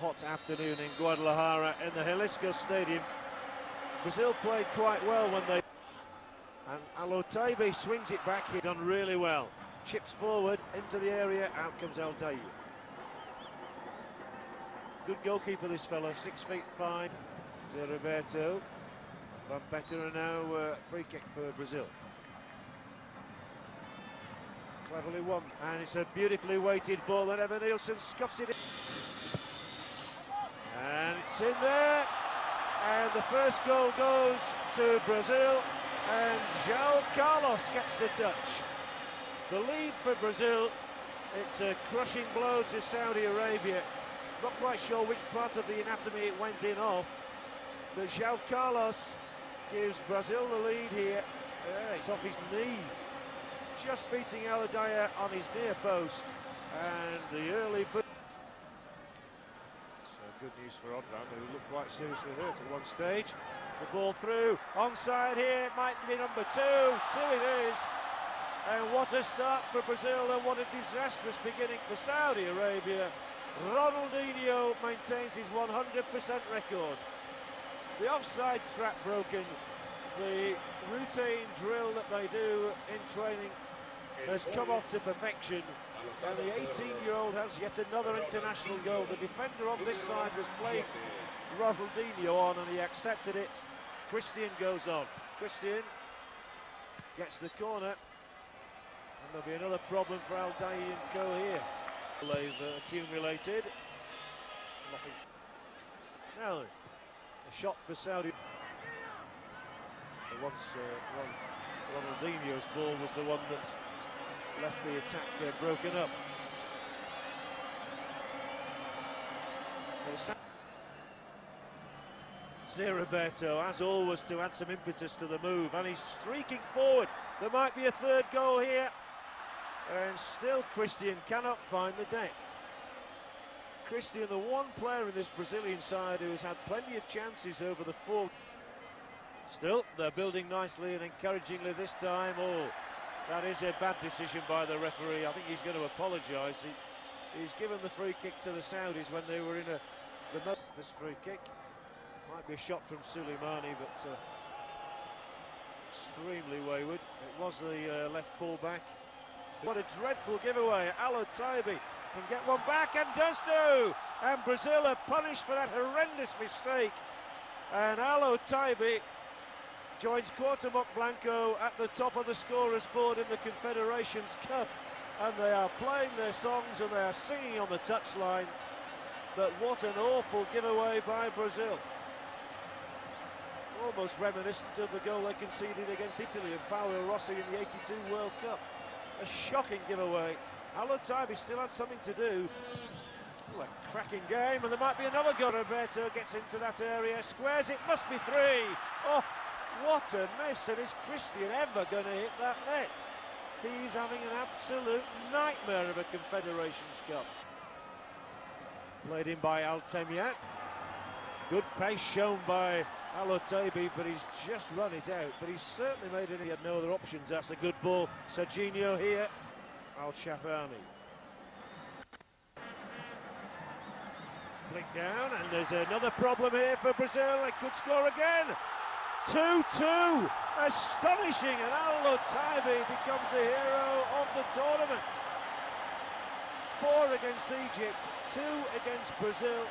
hot afternoon in Guadalajara in the Jalisco Stadium. Brazil played quite well when they... And Alotaibe swings it back here, done really well. Chips forward into the area, out comes Aldair. Good goalkeeper this fellow, 6'5", Zé Roberto. Van Betteren now, free kick for Brazil. Cleverly won, and it's a beautifully weighted ball, and Evan Nielsen scuffs it in. And it's in there, and the first goal goes to Brazil, and João Carlos gets the touch. The lead for Brazil, it's a crushing blow to Saudi Arabia. Not quite sure which part of the anatomy it went in off, but João Carlos gives Brazil the lead here. It's off his knee, just beating Aldair on his near post, and the early boot. So good news for Odran, who looked quite seriously hurt at one stage. The ball through, onside here, it might be number two it is. And what a start for Brazil, and what a disastrous beginning for Saudi Arabia. Ronaldinho maintains his 100% record. The offside trap broken, the routine drill that they do in training has come off to perfection, and the 18-year-old has yet another international goal. The defender on this side was playing Ronaldinho on, and he accepted it. Christian goes on. Christian gets the corner, and there'll be another problem for Aldair and co here. They've accumulated. Nothing. Now, a shot for Saudi. Once Ronaldinho's ball was the one that left the attack broken up. Zé Roberto, as always, to add some impetus to the move, and he's streaking forward. There might be a third goal here, and still Christian cannot find the net. Christian, the one player in this Brazilian side who has had plenty of chances over the four. Still, they're building nicely and encouragingly this time. Oh, that is a bad decision by the referee. I think he's going to apologise. He's given the free kick to the Saudis when they were in this free kick. Might be a shot from Suleimani, but extremely wayward. It was the left full-back. What a dreadful giveaway. Alotaibe can get one back and does do. And Brazil are punished for that horrendous mistake. And Alotaibe joins Cuauhtemoc Blanco at the top of the scorer's board in the Confederations Cup. And they are playing their songs and they are singing on the touchline. But what an awful giveaway by Brazil. Almost reminiscent of the goal they conceded against Italy and Paolo Rossi in the '82 World Cup. A shocking giveaway. Alotaibe still had something to do. Ooh, a cracking game, and there might be another goal. Roberto gets into that area, squares it, must be three. Oh, what a miss, and is Christian ever going to hit that net? He's having an absolute nightmare of a Confederations Cup. Played in by Altemiat. Good pace shown by Alotaibe, but he's just run it out. But he's certainly made it. He had no other options. That's a good ball. Serginho here. Al-Shafani. Flick down, and there's another problem here for Brazil. They could score again. 2-2. Astonishing, and Alotaibe becomes the hero of the tournament. 4 against Egypt, 2 against Brazil.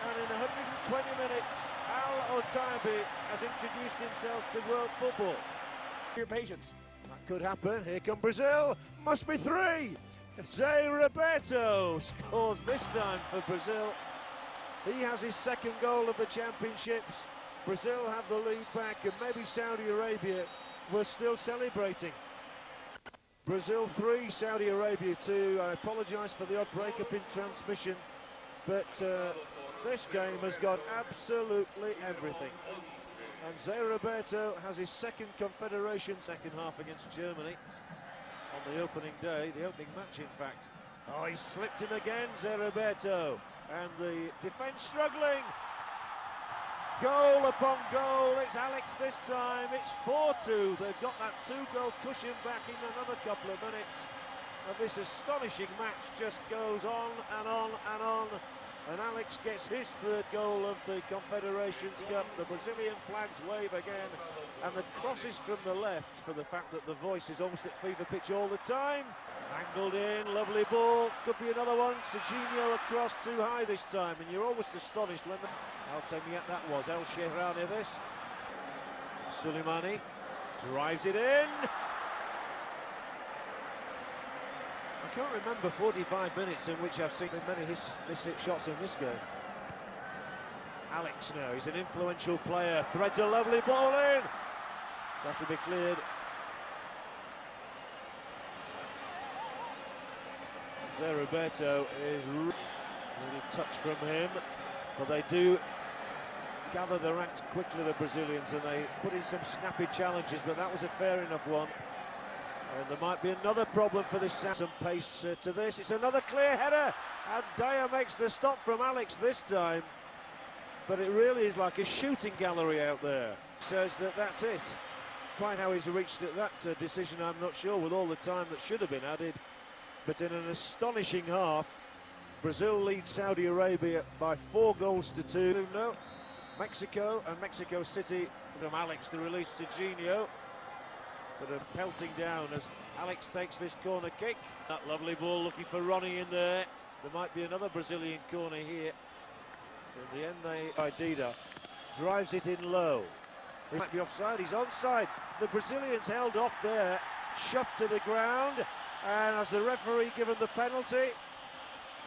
And in 120 minutes, Alotaibe has introduced himself to world football. Your patience. That could happen. Here come Brazil. Must be 3. Zé Roberto scores this time for Brazil. He has his second goal of the championships. Brazil have the lead back, and maybe Saudi Arabia were still celebrating. Brazil 3, Saudi Arabia 2. I apologise for the odd break-up in transmission, but this game has got absolutely everything. And Zé Roberto has his second Confederation second half against Germany on the opening day, the opening match in fact. Oh, he's slipped in again, Zé Roberto. And the defence struggling. Goal upon goal, it's Alex this time, it's 4-2. They've got that 2-goal cushion back in another couple of minutes. And this astonishing match just goes on and on and on. And Alex gets his third goal of the Confederations Cup. The Brazilian flags wave again, and the crosses from the left, for the fact that the voice is almost at fever pitch all the time. Angled in, lovely ball, could be another one. Serginho across too high this time, and you're almost astonished when how Temiat that was. El Shehrani this. Suleimani drives it in. I can't remember 45 minutes in which I've seen many miss-hit shots in this game. Alex now, he's an influential player, threads a lovely ball in. That'll be cleared. Jose Roberto is a little touch from him, but they do gather the ranks quickly, the Brazilians, and they put in some snappy challenges, but that was a fair enough one. And there might be another problem for this. Some pace to this. It's another clear header, and Dyer makes the stop from Alex this time. But it really is like a shooting gallery out there. Says that that's it. Quite how he's reached at that decision, I'm not sure, with all the time that should have been added. But in an astonishing half, Brazil leads Saudi Arabia by 4 goals to 2. No, Mexico and Mexico City from Alex to release Serginho. But a pelting down as Alex takes this corner kick. That lovely ball looking for Ronnie in there. There might be another Brazilian corner here. In the end, Dida drives it in low. He might be offside, he's onside. The Brazilians held off there, shoved to the ground, and as the referee given the penalty,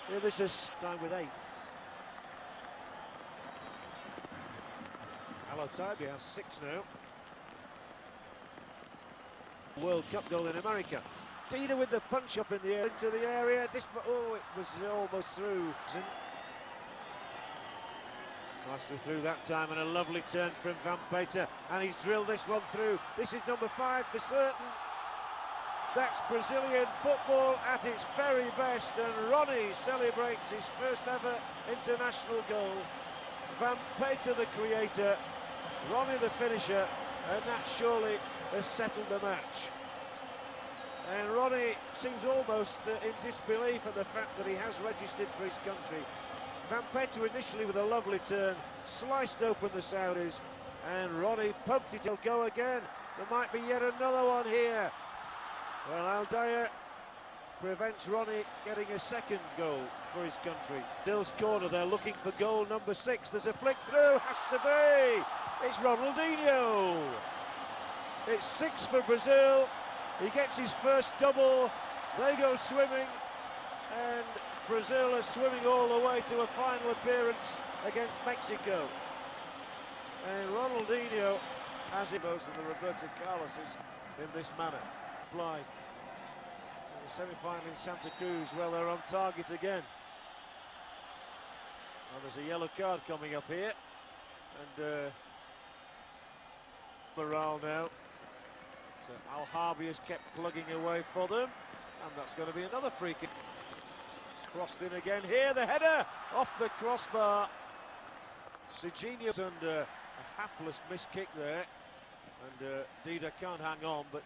here this is time with 8. Alotaibi has 6 now. World Cup goal in America. Dida with the punch up in the air into the area. This, oh, it was almost through. Nicely through that time, and a lovely turn from Van Peter, and he's drilled this one through. This is number 5 for certain. That's Brazilian football at its very best, and Ronnie celebrates his first ever international goal. Van Peter the creator, Ronnie the finisher, and that surely has settled the match. And Ronnie seems almost in disbelief at the fact that he has registered for his country. Van Peter initially with a lovely turn, sliced open the Saudis, and Ronnie pumped it. He'll go again. There might be yet another one here. Well, Al Dyer prevents Ronnie getting a second goal for his country. Dill's corner, they're looking for goal number 6. There's a flick through, has to be. It's Ronaldinho. It's 6 for Brazil. He gets his first double. They go swimming, and Brazil are swimming all the way to a final appearance against Mexico. And Ronaldinho, as he goes to the Roberto Carlos, in this manner. Fly. In the semi-final in Santa Cruz, well, they're on target again. And there's a yellow card coming up here, and morale now. So Al-Harbi has kept plugging away for them, and that's going to be another free kick. Crossed in again here, the header off the crossbar. Serginho's under a hapless miss kick there, and Dida can't hang on, but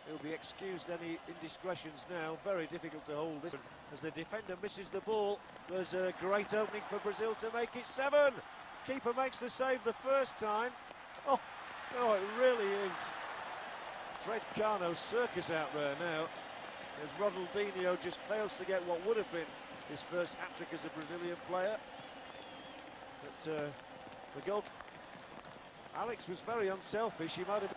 he'll be excused any indiscretions now. Very difficult to hold this. As the defender misses the ball, there's a great opening for Brazil to make it 7. Keeper makes the save the first time. Oh, it really is Fred Carno's circus out there now, as Ronaldinho just fails to get what would have been his first hat-trick as a Brazilian player. But the goal... Alex was very unselfish, he might have...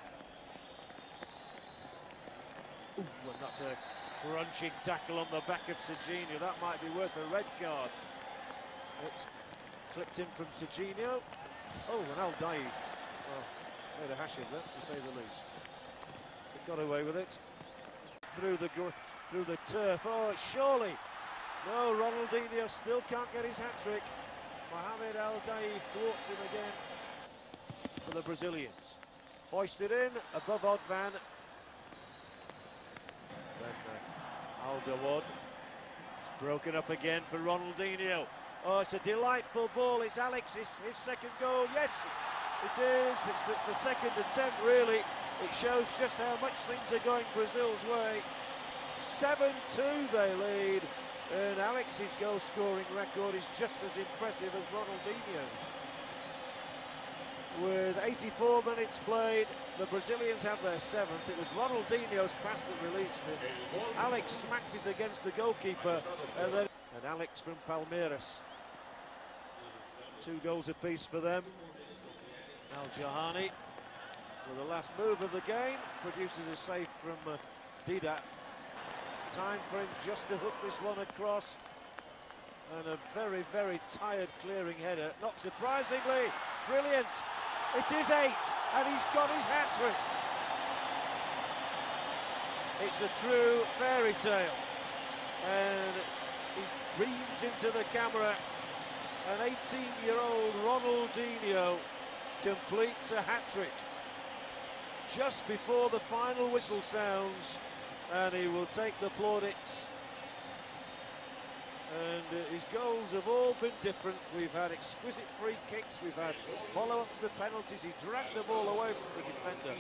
Ooh, and that's a crunching tackle on the back of Serginho. That might be worth a red card. It's clipped in from Serginho. Oh, and Al Dyer, well, made a hash of that, to say the least. They got away with it. Through the turf. Oh, surely. No, Ronaldinho still can't get his hat-trick. Mohamed Al Dyer thwarts him again for the Brazilians. Hoisted in, above Oddvan. Then Al-Dawad. It's broken up again for Ronaldinho. Oh, it's a delightful ball. It's Alex, his second goal. Yes, it is. It's the second attempt, really. It shows just how much things are going Brazil's way. 7-2 they lead. And Alex's goal-scoring record is just as impressive as Ronaldinho's. With 84 minutes played, the Brazilians have their 7th. It was Ronaldinho's pass that released it. Alex smacked it against the goalkeeper, and Alex from Palmeiras. 2 goals apiece for them. Al-Jahani, with the last move of the game, produces a save from Dida. Time for him just to hook this one across. And a very, very tired clearing header. Not surprisingly, brilliant. It is 8, and he's got his hat-trick. It's a true fairy tale. And he beams into the camera. An 18-year-old Ronaldinho completes a hat-trick just before the final whistle sounds, and he will take the plaudits. And his goals have all been different. We've had exquisite free kicks, we've had follow-ups to penalties. He dragged the ball away from the defender.